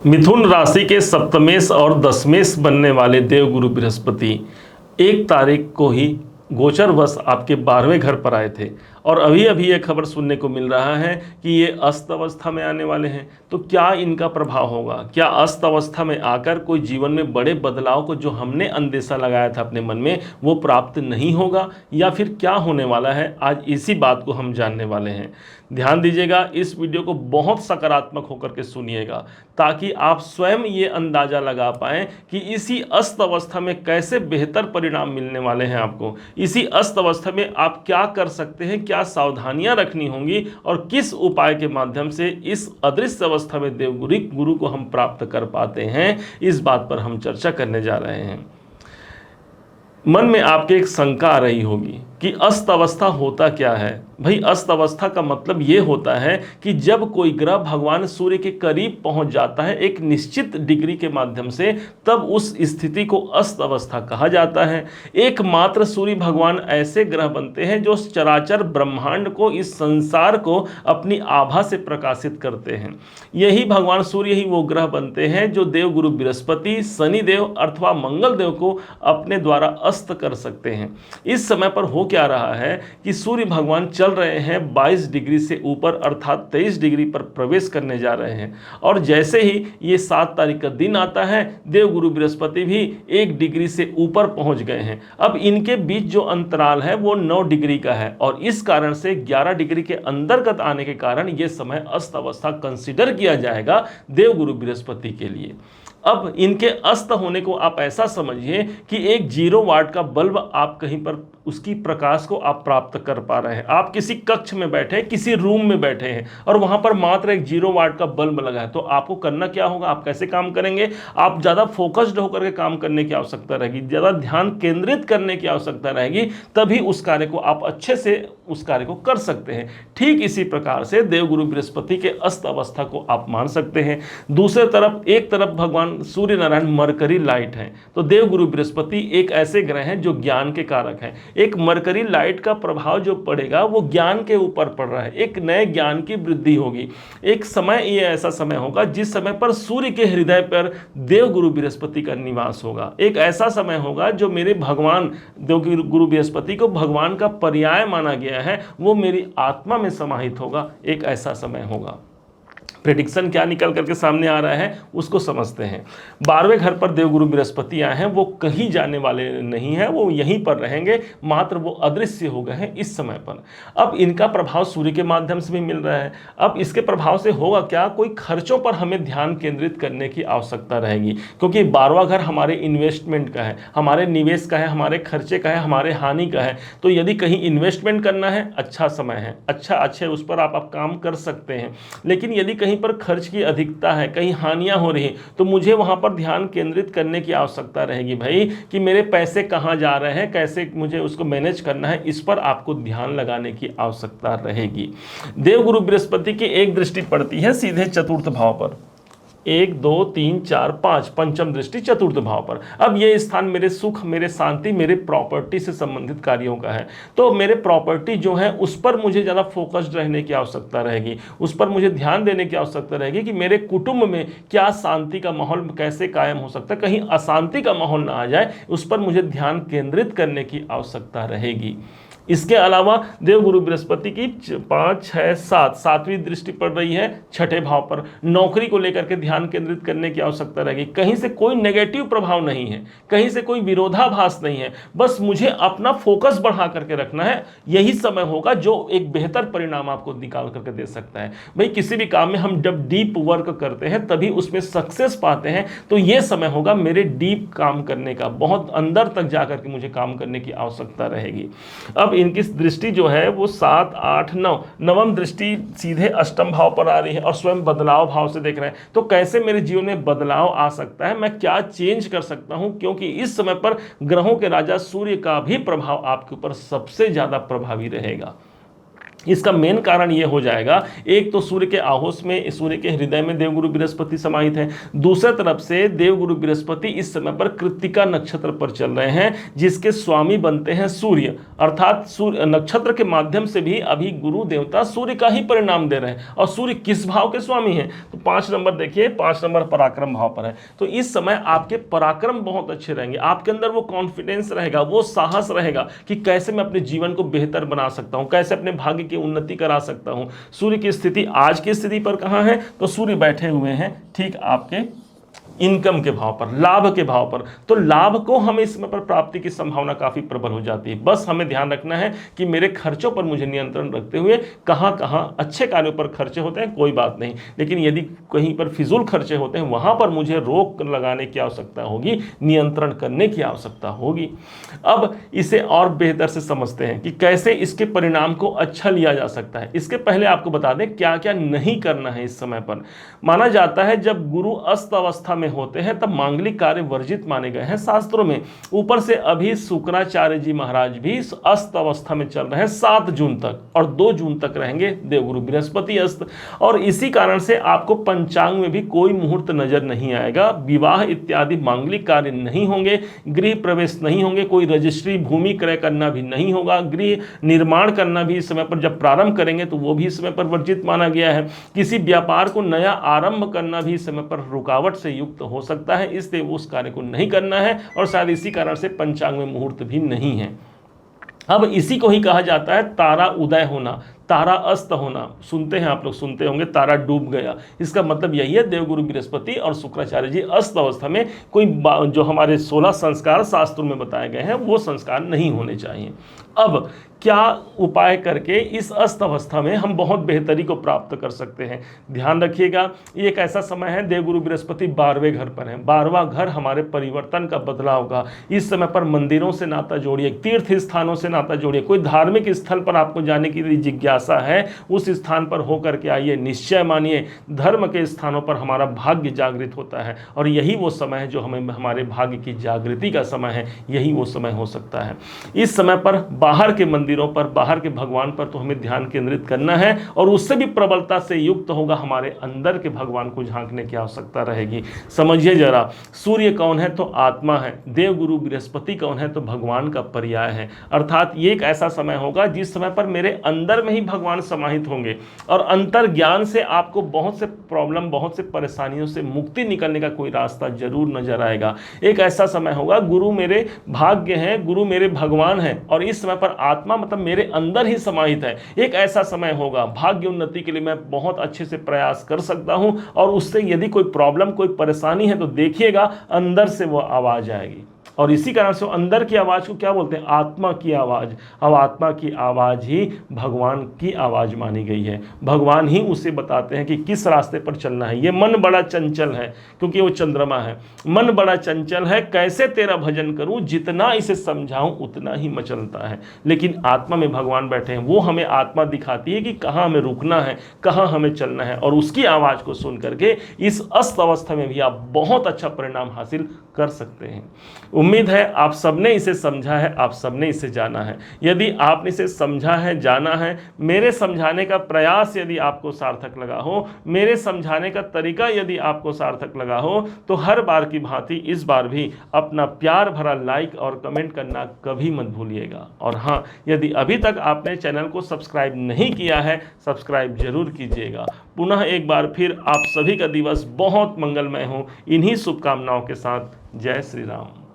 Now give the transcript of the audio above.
मिथुन राशि के सप्तमेश और दशमेश बनने वाले देवगुरु बृहस्पति 1 तारीख को ही गोचरवश आपके 12वें घर पर आए थे और अभी अभी ये खबर सुनने को मिल रहा है कि ये अस्त अवस्था में आने वाले हैं। तो क्या इनका प्रभाव होगा? क्या अस्त अवस्था में आकर कोई जीवन में बड़े बदलाव को जो हमने अंदेशा लगाया था अपने मन में वो प्राप्त नहीं होगा, या फिर क्या होने वाला है? आज इसी बात को हम जानने वाले हैं। ध्यान दीजिएगा, इस वीडियो को बहुत सकारात्मक होकर के सुनिएगा ताकि आप स्वयं ये अंदाजा लगा पाएं कि इसी अस्त अवस्था में कैसे बेहतर परिणाम मिलने वाले हैं आपको। इसी अस्त अवस्था में आप क्या कर सकते हैं, क्या सावधानियां रखनी होंगी और किस उपाय के माध्यम से इस अदृश्य अवस्था में देवगुरु गुरु को हम प्राप्त कर पाते हैं, इस बात पर हम चर्चा करने जा रहे हैं। मन में आपके एक शंका आ रही होगी कि अस्त अवस्था होता क्या है। भाई, अस्त अवस्था का मतलब ये होता है कि जब कोई ग्रह भगवान सूर्य के करीब पहुंच जाता है एक निश्चित डिग्री के माध्यम से, तब उस स्थिति को अस्त अवस्था कहा जाता है। एकमात्र सूर्य भगवान ऐसे ग्रह बनते हैं जो चराचर ब्रह्मांड को, इस संसार को अपनी आभा से प्रकाशित करते हैं। यही भगवान सूर्य ही वो ग्रह बनते हैं जो देवगुरु बृहस्पति, शनिदेव अथवा मंगल देव को अपने द्वारा अस्त कर सकते हैं। इस समय पर हो क्या रहा है कि सूर्य भगवान चल रहे हैं 22 डिग्री से ऊपर, अर्थात 23 डिग्री पर प्रवेश करने जा रहे हैं। और जैसे ही ये 7 तारीख का दिन आता है, देवगुरु बृहस्पति भी 1 डिग्री से ऊपर पहुंच गए हैं। अब इनके बीच जो अंतराल है वो 9 डिग्री का है और इस कारण से 11 डिग्री के अंतर्गत आने के कारण ये समय अस्त अवस्था कंसिडर किया जाएगा देवगुरु बृहस्पति के लिए। अब इनके अस्त होने को आप ऐसा समझिए कि एक 0 वाट का बल्ब आप कहीं पर उसकी प्रकाश को आप प्राप्त कर पा रहे हैं। आप किसी कक्ष में बैठे हैं, किसी रूम में बैठे हैं और वहां पर मात्र एक 0 वाट का बल्ब लगा है, तो आपको करना क्या होगा? आप कैसे काम करेंगे? आप ज़्यादा फोकस्ड होकर के काम करने की आवश्यकता रहेगी, ज़्यादा ध्यान केंद्रित करने की आवश्यकता रहेगी, तभी उस कार्य को आप अच्छे से उस कार्य को कर सकते हैं। ठीक इसी प्रकार से देवगुरु बृहस्पति के अस्त अवस्था को आप मान सकते हैं। दूसरे तरफ, एक तरफ भगवान सूर्य नारायण मरकरी लाइट हैं, तो देवगुरु बृहस्पति एक ऐसे ग्रह हैं जो ज्ञान के कारक हैं। एक मरकरी लाइट का प्रभाव जो पड़ेगा वो ज्ञान के ऊपर पड़ रहा है, एक नए ज्ञान की वृद्धि होगी। एक समय ये ऐसा समय होगा जिस समय पर सूर्य के हृदय पर देवगुरु बृहस्पति का निवास होगा। एक ऐसा समय होगा जो मेरे भगवान देवगुरु बृहस्पति को भगवान का पर्याय माना गया है, वो मेरी आत्मा में समाहित होगा। एक ऐसा समय होगा। प्रेडिक्शन क्या निकल करके सामने आ रहा है उसको समझते हैं। 12वें घर पर देवगुरु बृहस्पति आए हैं, वो कहीं जाने वाले नहीं हैं, वो यहीं पर रहेंगे, मात्र वो अदृश्य हो गए हैं इस समय पर। अब इनका प्रभाव सूर्य के माध्यम से भी मिल रहा है। अब इसके प्रभाव से होगा क्या? कोई खर्चों पर हमें ध्यान केंद्रित करने की आवश्यकता रहेगी, क्योंकि 12वां घर हमारे इन्वेस्टमेंट का है, हमारे निवेश का है, हमारे खर्चे का है, हमारे हानि का है। तो यदि कहीं इन्वेस्टमेंट करना है, अच्छा समय है, अच्छे उस पर आप काम कर सकते हैं। लेकिन यदि कहीं पर खर्च की अधिकता है, कहीं हानियां हो रही, तो मुझे वहां पर ध्यान केंद्रित करने की आवश्यकता रहेगी भाई कि मेरे पैसे कहां जा रहे हैं, कैसे मुझे उसको मैनेज करना है, इस पर आपको ध्यान लगाने की आवश्यकता रहेगी। देवगुरु बृहस्पति की एक दृष्टि पड़ती है सीधे चतुर्थ भाव पर, 1 2 3 4 5, पंचम दृष्टि चतुर्थ भाव पर। अब ये स्थान मेरे सुख, मेरे शांति, मेरे प्रॉपर्टी से संबंधित कार्यों का है, तो मेरे प्रॉपर्टी जो है उस पर मुझे ज़्यादा फोकस्ड रहने की आवश्यकता रहेगी, उस पर मुझे ध्यान देने की आवश्यकता रहेगी कि मेरे कुटुंब में क्या शांति का माहौल कैसे कायम हो सकता है, कहीं अशांति का माहौल ना आ जाए, उस पर मुझे ध्यान केंद्रित करने की आवश्यकता रहेगी। इसके अलावा देवगुरु बृहस्पति की 5 6 7 सातवीं दृष्टि पड़ रही है छठे भाव पर। नौकरी को लेकर के ध्यान केंद्रित करने की आवश्यकता रहेगी। कहीं से कोई नेगेटिव प्रभाव नहीं है, कहीं से कोई विरोधाभास नहीं है, बस मुझे अपना फोकस बढ़ा करके रखना है। यही समय होगा जो एक बेहतर परिणाम आपको निकाल करके दे सकता है। भाई, किसी भी काम में हम जब डीप वर्क करते हैं तभी उसमें सक्सेस पाते हैं, तो ये समय होगा मेरे डीप काम करने का, बहुत अंदर तक जाकर के मुझे काम करने की आवश्यकता रहेगी। अब इनकी दृष्टि जो है वो 7 8 9, नवम दृष्टि सीधे अष्टम भाव पर आ रही है और स्वयं बदलाव भाव से देख रहे हैं। तो कैसे मेरे जीवन में बदलाव आ सकता है, मैं क्या चेंज कर सकता हूं, क्योंकि इस समय पर ग्रहों के राजा सूर्य का भी प्रभाव आपके ऊपर सबसे ज्यादा प्रभावी रहेगा। इसका मेन कारण ये हो जाएगा, एक तो सूर्य के आहोस में, सूर्य के हृदय में देवगुरु बृहस्पति समाहित है। दूसरी तरफ से देवगुरु बृहस्पति इस समय पर कृत्तिका नक्षत्र पर चल रहे हैं, जिसके स्वामी बनते हैं सूर्य। अर्थात सूर्य नक्षत्र के माध्यम से भी अभी गुरु देवता सूर्य का ही परिणाम दे रहे हैं। और सूर्य किस भाव के स्वामी हैं? तो 5 नंबर देखिए, 5 नंबर पराक्रम भाव पर है। तो इस समय आपके पराक्रम बहुत अच्छे रहेंगे, आपके अंदर वो कॉन्फिडेंस रहेगा, वो साहस रहेगा कि कैसे मैं अपने जीवन को बेहतर बना सकता हूं, कैसे अपने भाग्य की उन्नति करा सकता हूं। सूर्य की स्थिति आज की स्थिति पर कहां है? तो सूर्य बैठे हुए हैं ठीक आपके इनकम के भाव पर, लाभ के भाव पर। तो लाभ को हमें इस समय पर प्राप्ति की संभावना काफी प्रबल हो जाती है। बस हमें ध्यान रखना है कि मेरे खर्चों पर मुझे नियंत्रण रखते हुए कहां कहां अच्छे कार्यों पर खर्चे होते हैं कोई बात नहीं, लेकिन यदि कहीं पर फिजूल खर्चे होते हैं वहां पर मुझे रोक लगाने की आवश्यकता होगी, नियंत्रण करने की आवश्यकता होगी। अब इसे और बेहतर से समझते हैं कि कैसे इसके परिणाम को अच्छा लिया जा सकता है। इसके पहले आपको बता दें क्या क्या नहीं करना है। इस समय पर माना जाता है जब गुरु अस्त अवस्था में होते हैं तब मांगलिक कार्य वर्जित माने गए हैं शास्त्रों में। ऊपर से अभी शुक्राचार्य जी महाराज भी अस्त अवस्था में चल रहे हैं 7 जून तक, और 2 जून तक रहेंगे देवगुरु बृहस्पति अस्त। और इसी कारण से आपको पंचांग में भी कोई मुहूर्त नजर नहीं आएगा, विवाह इत्यादि मांगलिक कार्य नहीं होंगे, गृह प्रवेश नहीं होंगे, कोई रजिस्ट्री भूमि क्रय करना भी नहीं होगा, गृह निर्माण करना भी इस समय पर जब प्रारंभ करेंगे तो वो भी इस समय पर वर्जित माना गया है। किसी व्यापार को नया आरंभ करना भी इस समय पर रुकावट से युक्त हो सकता है, इसलिए उस कार्य को नहीं करना है। और शायद इसी कारण से पंचांग में मुहूर्त भी नहीं है। अब इसी को ही कहा जाता है तारा उदय होना, तारा अस्त होना। सुनते हैं आप लोग, सुनते होंगे तारा डूब गया। इसका मतलब यही है देवगुरु बृहस्पति और शुक्राचार्य जी अस्त अवस्था में कोई जो हमारे 16 संस्कार शास्त्रों में बताए गए हैं वो संस्कार नहीं होने चाहिए। अब क्या उपाय करके इस अस्त अवस्था में हम बहुत बेहतरी को प्राप्त कर सकते हैं? ध्यान रखिएगा, ये एक ऐसा समय है, देवगुरु बृहस्पति 12वें घर पर हैं। 12वां घर हमारे परिवर्तन का बदलाव का। इस समय पर मंदिरों से नाता जोड़िए, तीर्थ स्थानों से नाता जोड़िए, कोई धार्मिक स्थल पर आपको जाने की जिज्ञासा है उस स्थान पर होकर के आइए। निश्चय मानिए धर्म के स्थानों पर हमारा भाग्य जागृत होता है, और यही वो समय है जो हमें हमारे भाग्य की जागृति का समय है, यही वो समय हो सकता है। इस समय पर बाहर के मंदिरों पर, बाहर के भगवान पर तो हमें ध्यान केंद्रित करना है, और उससे भी प्रबलता से युक्त होगा हमारे अंदर के भगवान को झांकने की आवश्यकता रहेगी। समझिए जरा, सूर्य कौन है? तो आत्मा है। देवगुरु बृहस्पति कौन है? तो भगवान का पर्याय है। अर्थात ये एक ऐसा समय होगा जिस समय पर मेरे अंदर में ही भगवान समाहित होंगे, और अंतर ज्ञान से आपको बहुत से प्रॉब्लम, बहुत से परेशानियों से मुक्ति निकलने का कोई रास्ता जरूर नजर आएगा। एक ऐसा समय होगा गुरु मेरे भाग्य हैं, गुरु मेरे भगवान हैं, और इस समय पर आत्मा मतलब मेरे अंदर ही समाहित है। एक ऐसा समय होगा भाग्य उन्नति के लिए मैं बहुत अच्छे से प्रयास कर सकता हूं, और उससे यदि कोई प्रॉब्लम, कोई परेशानी है तो देखिएगा अंदर से वो आवाज आएगी। और इसी कारण से अंदर की आवाज को क्या बोलते हैं? आत्मा की आवाज। अब आत्मा की आवाज ही भगवान की आवाज मानी गई है। भगवान ही उसे बताते हैं कि किस रास्ते पर चलना है। ये मन बड़ा चंचल है, क्योंकि वो चंद्रमा है। मन बड़ा चंचल है, कैसे तेरा भजन करूं, जितना इसे समझाऊं उतना ही मचलता है। लेकिन आत्मा में भगवान बैठे हैं, वो हमें आत्मा दिखाती है कि कहाँ हमें रुकना है, कहाँ हमें चलना है, और उसकी आवाज को सुन करके इस अस्त अवस्था में भी आप बहुत अच्छा परिणाम हासिल कर सकते हैं। उम्मीद है आप सबने इसे समझा है, आप सबने इसे जाना है। यदि आपने इसे समझा है, जाना है, मेरे समझाने का प्रयास यदि आपको सार्थक लगा हो, मेरे समझाने का तरीका यदि आपको सार्थक लगा हो, तो हर बार की भांति इस बार भी अपना प्यार भरा लाइक और कमेंट करना कभी मत भूलिएगा। और हाँ, यदि अभी तक आपने चैनल को सब्सक्राइब नहीं किया है, सब्सक्राइब जरूर कीजिएगा। पुनः एक बार फिर आप सभी का दिवस बहुत मंगलमय हो, इन्हीं शुभकामनाओं के साथ। जय श्री राम।